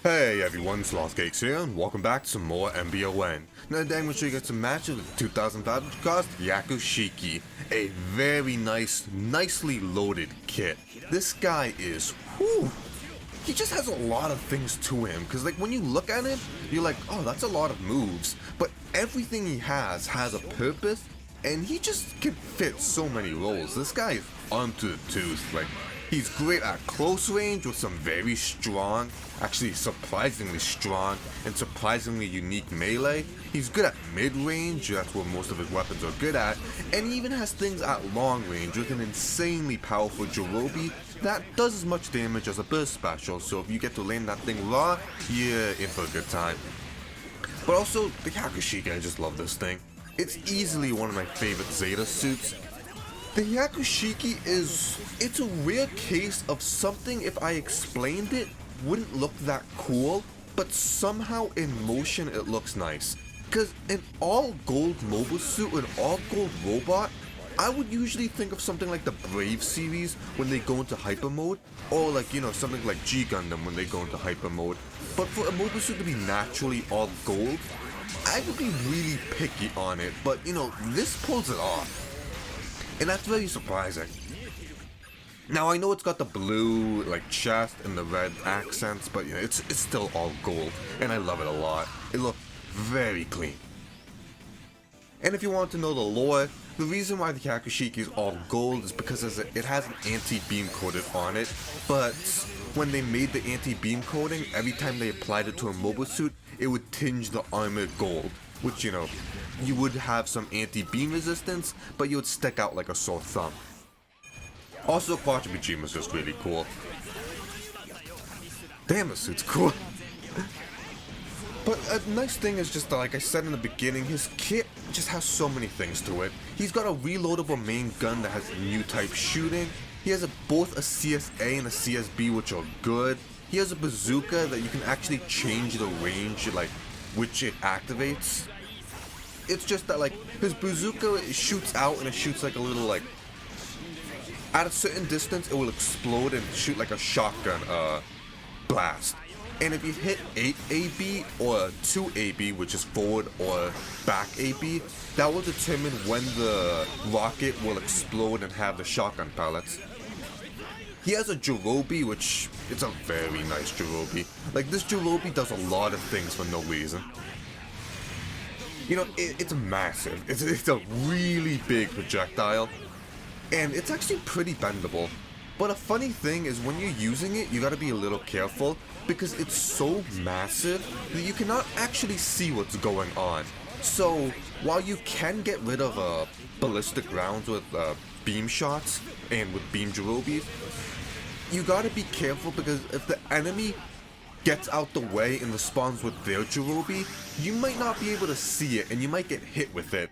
Hey everyone, it's Lost Cakes here, and welcome back to some more MBON. Now today I'm going to show you guys some matches with 2005 which cost Hyaku Shiki. A very nicely loaded kit. This guy is, whew, he just has a lot of things to him, because like when you look at him, you're like, oh, that's a lot of moves, but everything he has a purpose, and he just can fit so many roles. This guy is armed to the tooth. Like, he's great at close range with some very strong, actually surprisingly strong and surprisingly unique melee. He's good at mid-range, that's where most of his weapons are good at, and he even has things at long range with an insanely powerful Jirobi that does as much damage as a burst special, so if you get to land that thing raw, you're in for a good time. But also, the Hyaku Shiki, I just love this thing. It's easily one of my favorite Zeta suits. The Hyaku Shiki it's a rare case of something, if I explained it, wouldn't look that cool, but somehow in motion it looks nice. Because an all-gold mobile suit, an all-gold robot, I would usually think of something like the Brave series when they go into hyper mode, or like, you know, something like Gundam when they go into hyper mode. But for a mobile suit to be naturally all gold, I would be really picky on it, but you know, this pulls it off. And that's very surprising. Now I know it's got the blue like chest and the red accents, but you know, it's still all gold, and I love it a lot. It looks very clean. And if you want to know the lore, the reason why the Hyaku Shiki is all gold is because it has an anti-beam coated on it, but when they made the anti-beam coating, every time they applied it to a mobile suit, it would tinge the armor gold, which, you know, you would have some anti-beam resistance, but you would stick out like a sore thumb. Also, Quadribijima's just really cool. Damn, this suit's cool. But a nice thing is just that, like I said in the beginning, his kit just has so many things to it. He's got a reloadable main gun that has new type shooting. He has both a CSA and a CSB, which are good. He has a bazooka that you can actually change the range, like, which it activates. It's just that, like, his bazooka, it shoots out and it shoots like a little, like, at a certain distance it will explode and shoot like a shotgun blast. And if you hit 8 AB or 2 AB, which is forward or back AB, that will determine when the rocket will explode and have the shotgun pellets. He has a Jirobi, which it's a very nice Jirobi. Like, this Jirobi does a lot of things for no reason. You know, it's massive. It's a really big projectile, and it's actually pretty bendable. But a funny thing is, when you're using it, you gotta be a little careful, because it's so massive that you cannot actually see what's going on. So, while you can get rid of ballistic rounds with beam shots and with beam Jirobis, you gotta be careful, because if the enemy gets out the way and responds with their Jirobi, you might not be able to see it, and you might get hit with their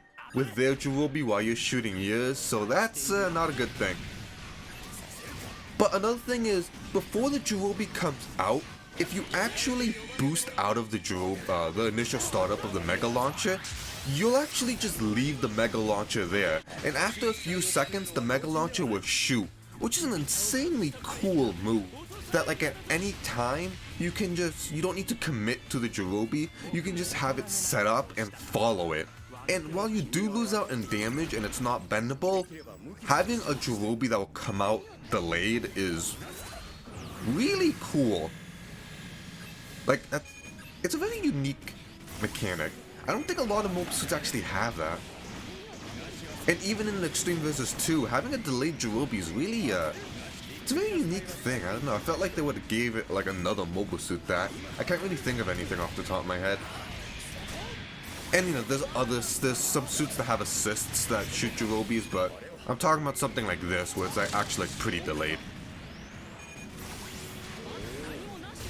Jirobi while you're shooting yours, so that's not a good thing. But another thing is, before the Jirobi comes out, if you actually boost out of the initial startup of the Mega Launcher, you'll actually just leave the Mega Launcher there, and after a few seconds the Mega Launcher will shoot, which is an insanely cool move. That like at any time, you don't need to commit to the Jirobi, you can just have it set up and follow it. And while you do lose out in damage and it's not bendable, having a Jirobi that will come out delayed is really cool. Like, it's a very unique mechanic. I don't think a lot of mobile suits actually have that. And even in Extreme vs. 2, having a delayed Jirobi is really, it's a very unique thing. I don't know, I felt like they would have gave it like another mobile suit that. I can't really think of anything off the top of my head. And you know, there's some suits that have assists that shoot Jirobis, but I'm talking about something like this, where it's like actually like pretty delayed.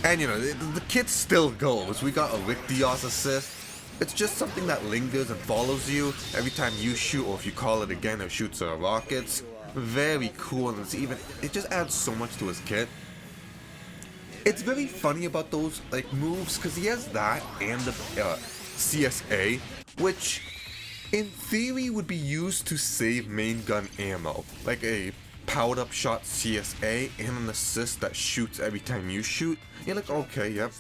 And you know, the kit still goes. We got a Rick Dios assist. It's just something that lingers and follows you every time you shoot, or if you call it again, it shoots rockets. Very cool, and it just adds so much to his kit. It's very funny about those like moves, because he has that and the CSA, which in theory would be used to save main gun ammo, like a powered up shot CSA and an assist that shoots every time you shoot, you're like, okay, yep.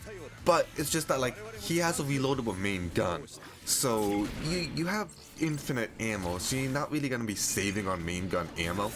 But it's just that like he has a reloadable main gun, so you have infinite ammo, so you're not really gonna be saving on main gun ammo.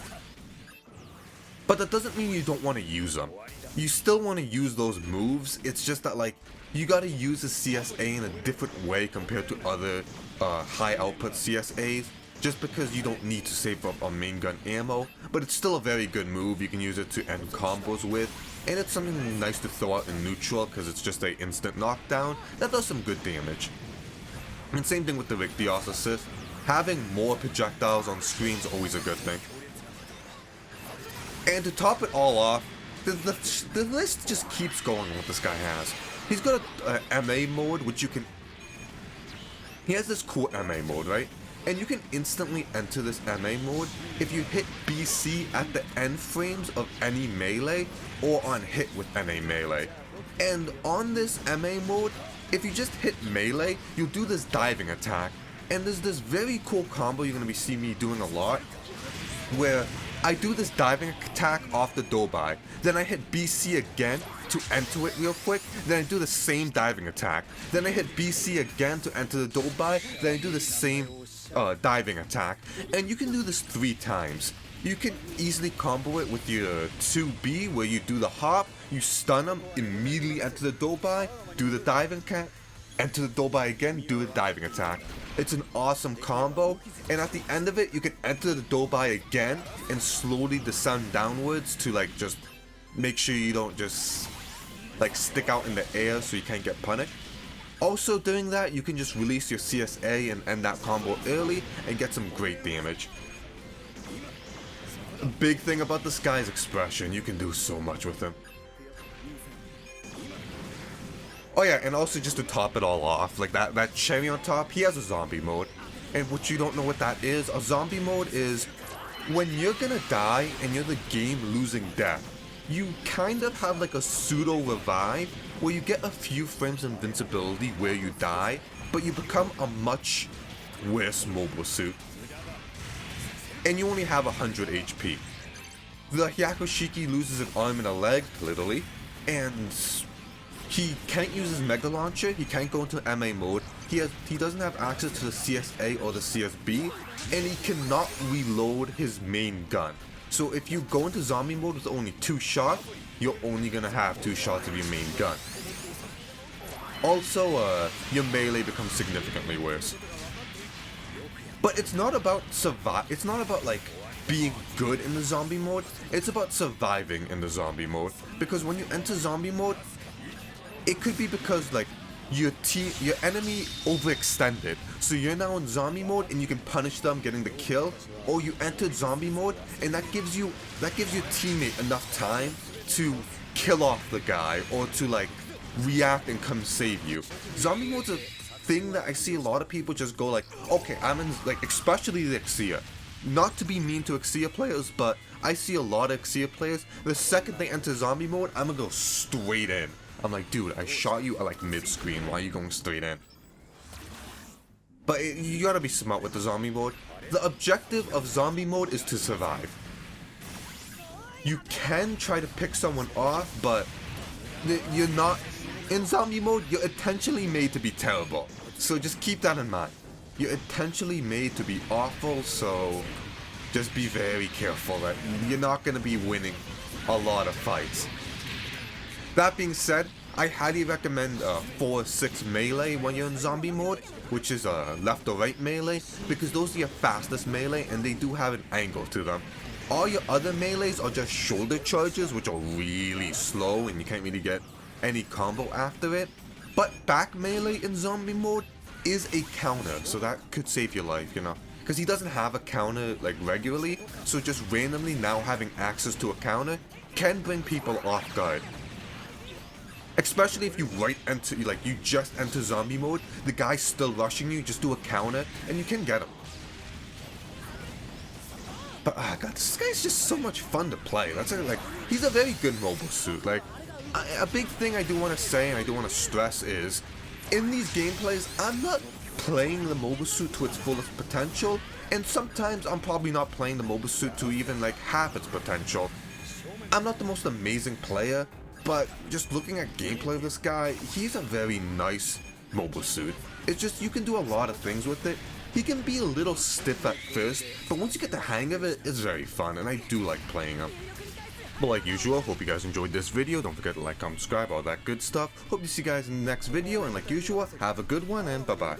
But that doesn't mean you don't want to use them. You still want to use those moves. It's just that like you gotta use the CSA in a different way compared to other high output CSAs. Just because you don't need to save up on main gun ammo, but it's still a very good move. You can use it to end combos with, and it's something nice to throw out in neutral because it's just a instant knockdown that does some good damage. And same thing with the Richtio's assist. Having more projectiles on screen is always a good thing. And to top it all off, the list just keeps going what this guy has. He's got a MA mode, which you can... He has this cool MA mode, right? And you can instantly enter this MA mode if you hit BC at the end frames of any melee or on hit with NA melee. And on this MA mode, if you just hit melee, you'll do this diving attack. And there's this very cool combo you're going to be seeing me doing a lot, where I do this diving attack off the Dobai, then I hit BC again to enter it real quick, then I do the same diving attack, then I hit BC again to enter the Dobai, then I do the same diving attack, and you can do this 3 times. You can easily combo it with your 2B, where you do the hop, you stun them, immediately enter the Dobai, do the diving attack, enter the Dobai again, do the diving attack. It's an awesome combo, and at the end of it, you can enter the Dobai again and slowly descend downwards to like just make sure you don't just like stick out in the air so you can't get punished. Also during that, you can just release your CSA and end that combo early and get some great damage. A big thing about this guy's expression, you can do so much with him. Oh yeah, and also just to top it all off, like that cherry on top, he has a zombie mode. And what you don't know what that is, a zombie mode is when you're gonna die and you're the game losing death, you kind of have like a pseudo revive where you get a few frames of invincibility where you die, but you become a much worse mobile suit. And you only have 100 HP. The Hyaku Shiki loses an arm and a leg, literally, and he can't use his Mega Launcher, he can't go into MA mode, he doesn't have access to the CSA or the CSB, and he cannot reload his main gun. So if you go into zombie mode with only 2 shots, you're only gonna have 2 shots of your main gun. Also, your melee becomes significantly worse. But it's not about it's not about like being good in the zombie mode, it's about surviving in the zombie mode. Because when you enter zombie mode, it could be because like your enemy overextended, so you're now in zombie mode and you can punish them getting the kill, or you entered zombie mode and that gives your teammate enough time to kill off the guy or to like react and come save you. Zombie mode's a thing that I see a lot of people just go like, okay, I'm in, like, especially the Exia. Not to be mean to Exia players, but I see a lot of Exia players, the second they enter zombie mode, I'm gonna go straight in. I'm like, dude, I shot you at like mid-screen, why are you going straight in? But you gotta be smart with the zombie mode. The objective of zombie mode is to survive. You can try to pick someone off, but you're not... In zombie mode, you're intentionally made to be terrible. So just keep that in mind. You're intentionally made to be awful, so just be very careful that you're not gonna be winning a lot of fights. That being said, I highly recommend 4-6 melee when you're in zombie mode, which is left or right melee, because those are your fastest melee and they do have an angle to them. All your other melees are just shoulder charges, which are really slow and you can't really get any combo after it. But back melee in zombie mode is a counter, so that could save your life, you know. Because he doesn't have a counter like regularly, so just randomly now having access to a counter can bring people off guard. Especially if you you just enter zombie mode, the guy's still rushing you, just do a counter, and you can get him. But God, this guy's just so much fun to play. That's like, he's a very good mobile suit. Like, a big thing I do want to say and I do want to stress is, in these gameplays, I'm not playing the mobile suit to its fullest potential, and sometimes I'm probably not playing the mobile suit to even like half its potential. I'm not the most amazing player, but just looking at gameplay of this guy, he's a very nice mobile suit. It's just you can do a lot of things with it. He can be a little stiff at first, but once you get the hang of it, it's very fun, and I do like playing him. But like usual, hope you guys enjoyed this video. Don't forget to like, comment, subscribe, all that good stuff. Hope to see you guys in the next video, and like usual, have a good one, and bye-bye.